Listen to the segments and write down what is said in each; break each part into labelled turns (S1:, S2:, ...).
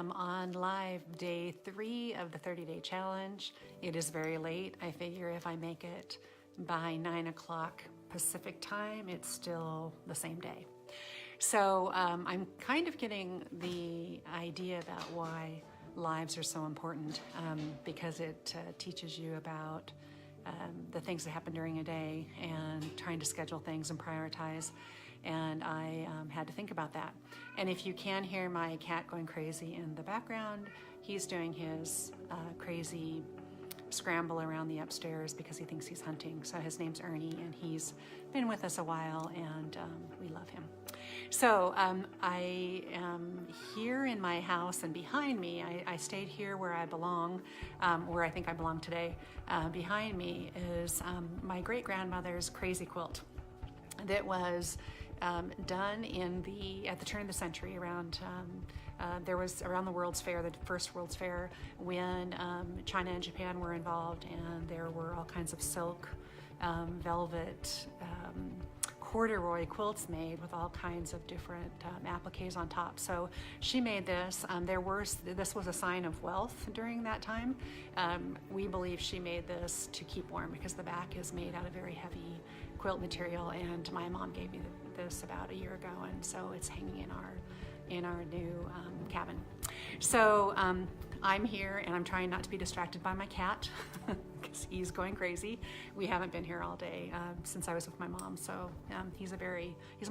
S1: am on live day 3 of the 30-day challenge. It is very late. I figure if I make it by 9 o'clock Pacific time, it's still the same day. So I'm kind of getting the idea about why lives are so important, because it teaches you about the things that happen during a day and trying to schedule things and prioritize. And I had to think about that. And if you can hear my cat going crazy in the background, he's doing his crazy scramble around the upstairs because he thinks he's hunting. So his name's Ernie, and he's been with us a while, and we love him. So I am here in my house, and behind me, I stayed here where I belong, where I think I belong today. Behind me is my great-grandmother's crazy quilt that was done at the turn of the century. There was around the World's Fair, the first World's Fair, when China and Japan were involved, and there were all kinds of silk, velvet, corduroy quilts made with all kinds of different appliques on top. So she made this. This was a sign of wealth during that time. We believe she made this to keep warm because the back is made out of very heavy quilt material, and my mom gave me this about a year ago, and so it's hanging in our new cabin. So I'm here, and I'm trying not to be distracted by my cat because he's going crazy. We haven't been here all day since I was with my mom, so he's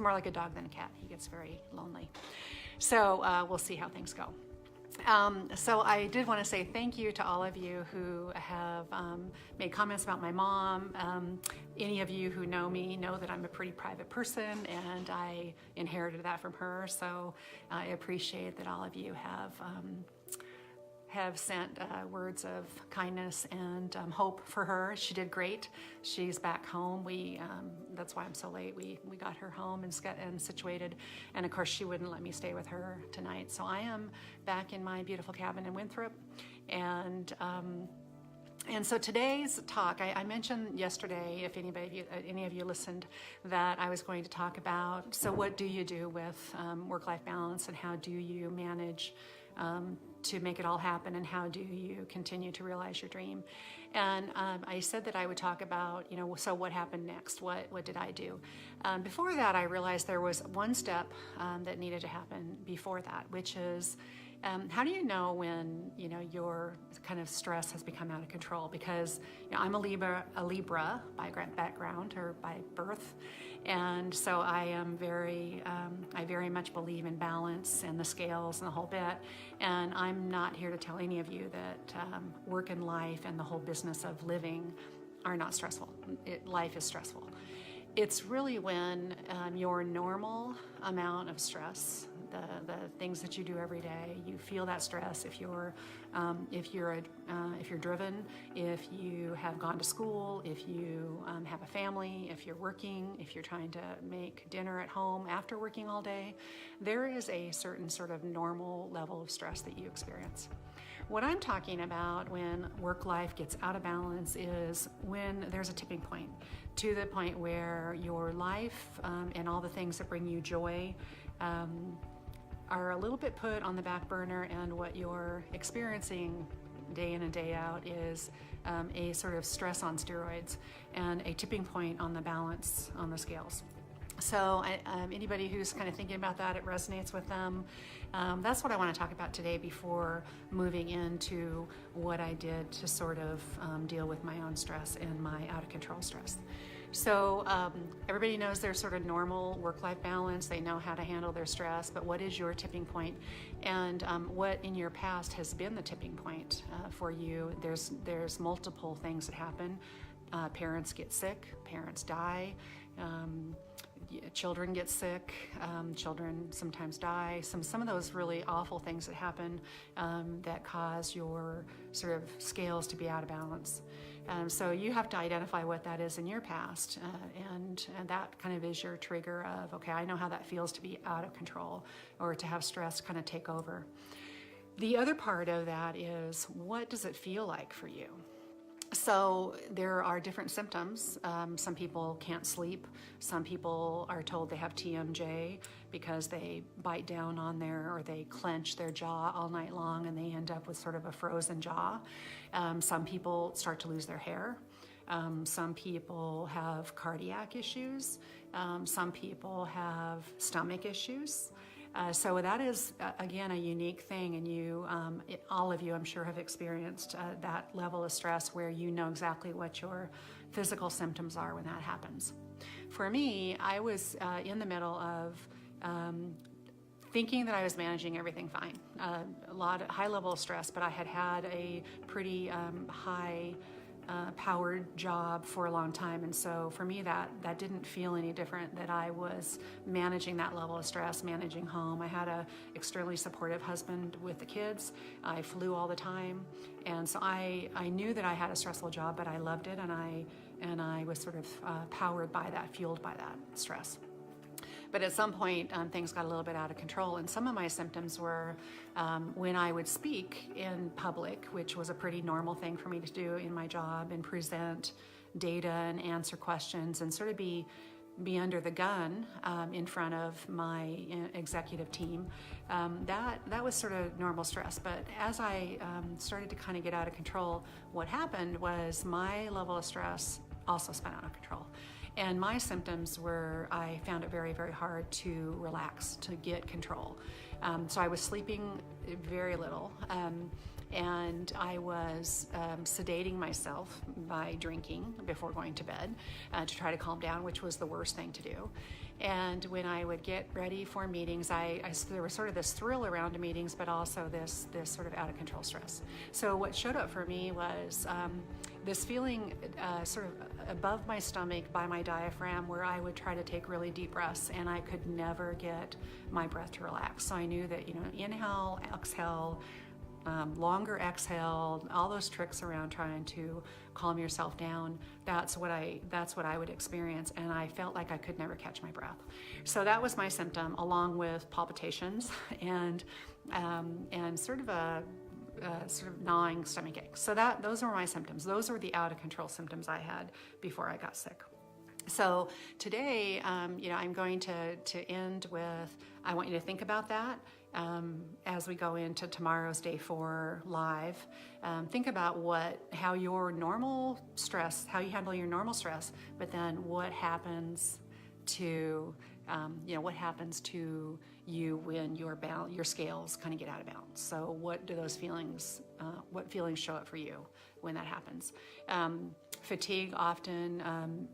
S1: more like a dog than a cat. He gets very lonely. So we'll see how things go. So I did want to say thank you to all of you who have made comments about my mom. Any of you who know me know that I'm a pretty private person, and I inherited that from her. So I appreciate that all of you have sent words of kindness and hope for her. She did great. She's back home. That's why I'm so late. We got her home and situated, and of course she wouldn't let me stay with her tonight. So I am back in my beautiful cabin in Winthrop, and so today's talk, I mentioned yesterday, if any of you listened, that I was going to talk about, so what do you do with work-life balance, and how do you manage to make it all happen, and how do you continue to realize your dream? And I said that I would talk about, so what happened next? What did I do? Before that, I realized there was one step that needed to happen before that, which is, how do you know when your kind of stress has become out of control? Because I'm a Libra by background or by birth, and so I am I very much believe in balance and the scales and the whole bit. And I'm not here to tell any of you that work and life and the whole business of living are not stressful. Life is stressful. It's really when your normal amount of stress, the things that you do every day, you feel that stress. If you're driven, if you have gone to school, if you have a family, if you're working, if you're trying to make dinner at home after working all day, there is a certain sort of normal level of stress that you experience. What I'm talking about when work life gets out of balance is when there's a tipping point, to the point where your life and all the things that bring you joy are a little bit put on the back burner, and what you're experiencing day in and day out is a sort of stress on steroids and a tipping point on the balance on the scales. So anybody who's kind of thinking about that, it resonates with them. That's what I want to talk about today before moving into what I did to sort of deal with my own stress and my out of control stress. So everybody knows their sort of normal work-life balance. They know how to handle their stress, but what is your tipping point? And what in your past has been the tipping point for you? There's multiple things that happen. Parents get sick, parents die, children get sick, children sometimes die. Some of those really awful things that happen that cause your sort of scales to be out of balance. So you have to identify what that is in your past, and that kind of is your trigger of, okay, I know how that feels to be out of control or to have stress kind of take over. The other part of that is, what does it feel like for you? So there are different symptoms. Some people can't sleep. Some people are told they have TMJ because they bite down on or they clench their jaw all night long and they end up with sort of a frozen jaw. Some people start to lose their hair. Some people have cardiac issues. Some people have stomach issues. So that is, again, a unique thing, and all of you, I'm sure, have experienced that level of stress where you know exactly what your physical symptoms are when that happens. For me, I was in the middle of thinking that I was managing everything fine. A high level of stress, but I had a pretty high powered job for a long time, and so for me that didn't feel any different, that I was managing that level of stress, managing home. I had a extremely supportive husband with the kids. I flew all the time, and so I knew that I had a stressful job, but I loved it, and I was sort of powered by that, fueled by that stress. But at some point, things got a little bit out of control, and some of my symptoms were when I would speak in public, which was a pretty normal thing for me to do in my job, and present data and answer questions and sort of be under the gun in front of my executive team. That was sort of normal stress. But as I started to kind of get out of control, what happened was my level of stress also spun out of control. And my symptoms were, I found it very, very hard to relax, to get control. So I was sleeping very little, and I was sedating myself by drinking before going to bed to try to calm down, which was the worst thing to do. And when I would get ready for meetings, there was sort of this thrill around meetings, but also this sort of out of control stress. So what showed up for me was this feeling sort of above my stomach by my diaphragm, where I would try to take really deep breaths and I could never get my breath to relax. So I knew that, inhale, exhale, longer exhale, all those tricks around trying to calm yourself down, that's what I would experience, and I felt like I could never catch my breath. So that was my symptom, along with palpitations and sort of a gnawing stomach ache. So those were my symptoms. Those were the out of control symptoms I had before I got sick. So today, I'm going to end with, I want you to think about that as we go into tomorrow's day 4 live. Think about how your normal stress, how you handle your normal stress, but then what happens to you when your scales kind of get out of balance. So what do those feelings, what feelings show up for you when that happens? Fatigue often,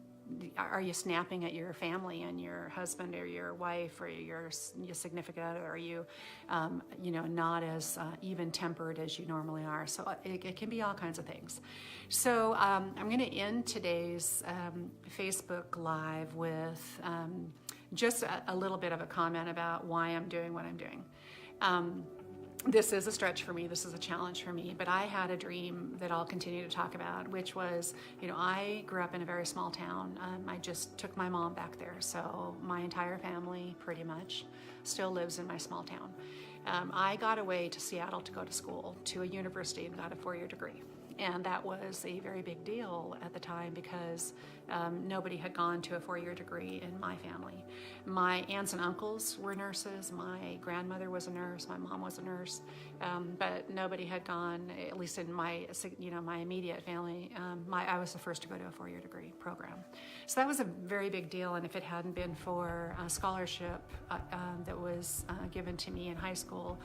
S1: are you snapping at your family and your husband or your wife or your significant other? Are you, not as even-tempered as you normally are? So it can be all kinds of things. So I'm going to end today's Facebook Live with just a little bit of a comment about why I'm doing what I'm doing. This is a stretch for me. This is a challenge for me. But I had a dream that I'll continue to talk about, which was, I grew up in a very small town. I just took my mom back there. So my entire family pretty much still lives in my small town. I got away to Seattle to go to school, to a university, and got a 4-year degree. And that was a very big deal at the time because nobody had gone to a 4-year degree in my family. My aunts and uncles were nurses. My grandmother was a nurse. My mom was a nurse. But nobody had gone, at least in my immediate family. I was the first to go to a 4-year degree program. So that was a very big deal. And if it hadn't been for a scholarship that was given to me in high school,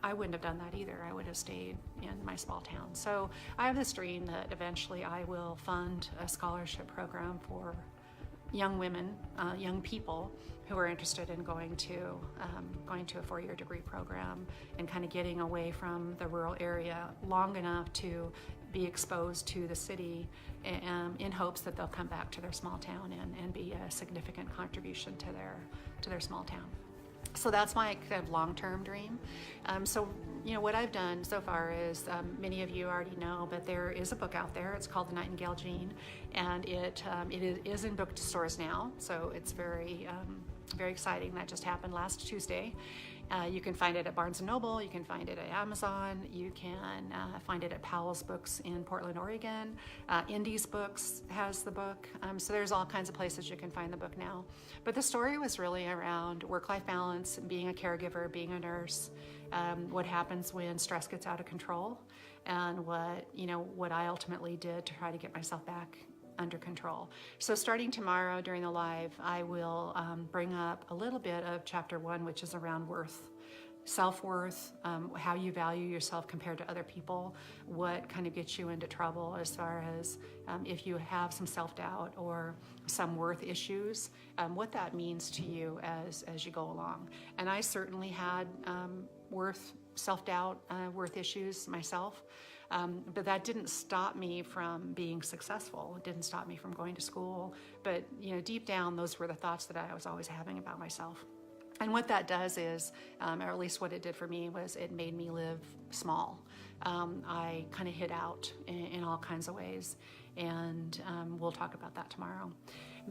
S1: I wouldn't have done that either. I would have stayed in my small town. So I have this dream that eventually I will fund a scholarship program for young women, young people who are interested in going to a 4-year degree program and kind of getting away from the rural area long enough to be exposed to the city in hopes that they'll come back to their small town and be a significant contribution to their small town. So that's my kind of long-term dream. What I've done so far is, many of you already know, but there is a book out there. It's called The Nightingale Gene, and it is in bookstores now. So it's very, very exciting. That just happened last Tuesday. You can find it at Barnes & Noble, you can find it at Amazon, you can find it at Powell's Books in Portland, Oregon. Indies Books has the book, so there's all kinds of places you can find the book now. But the story was really around work-life balance, being a caregiver, being a nurse, what happens when stress gets out of control, and what I ultimately did to try to get myself back under control. So starting tomorrow during the live, I will bring up a little bit of chapter 1, which is around worth, self-worth, how you value yourself compared to other people, what kind of gets you into trouble as far as if you have some self-doubt or some worth issues, what that means to you as you go along. And I certainly had self-doubt, worth issues myself. But that didn't stop me from being successful. It didn't stop me from going to school. But deep down, those were the thoughts that I was always having about myself. And what that does is, or at least what it did for me, was it made me live small. I kind of hid out in all kinds of ways, and we'll talk about that tomorrow.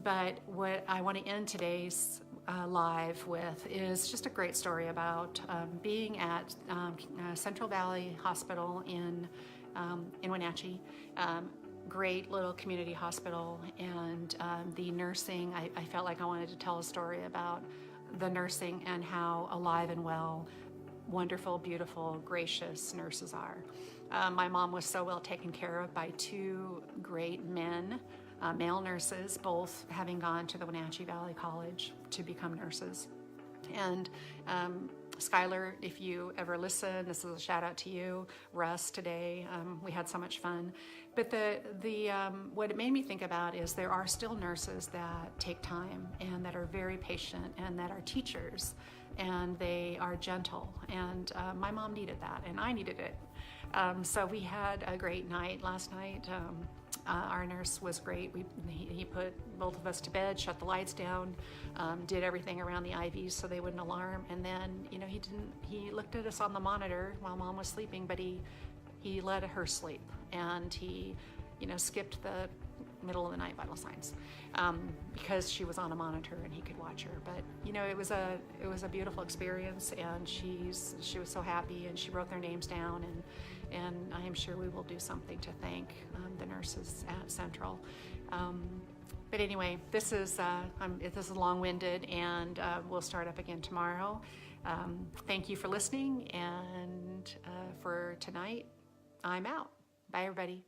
S1: But what I want to end today's live with is just a great story about being at Central Valley Hospital in Wenatchee. Great little community hospital, and the nursing, I felt like I wanted to tell a story about the nursing and how alive and well, wonderful, beautiful, gracious nurses are. My mom was so well taken care of by 2 great men, male nurses, both having gone to the Wenatchee Valley College to become nurses. And Skylar, if you ever listen, this is a shout out to you. Russ today, we had so much fun. But what it made me think about is there are still nurses that take time and that are very patient and that are teachers, and they are gentle. And my mom needed that, and I needed it. So we had a great night last night. Our nurse was great. He put both of us to bed, shut the lights down, did everything around the IVs so they wouldn't alarm. And then, he looked at us on the monitor while mom was sleeping, but he let her sleep, and he, skipped the middle of the night vital signs because she was on a monitor and he could watch her. But it was a beautiful experience, and she was so happy, and she wrote their names down, and I am sure we will do something to thank the nurses at Central. But anyway, this is long-winded, and we'll start up again tomorrow. Thank you for listening, and for tonight, I'm out. Bye, everybody.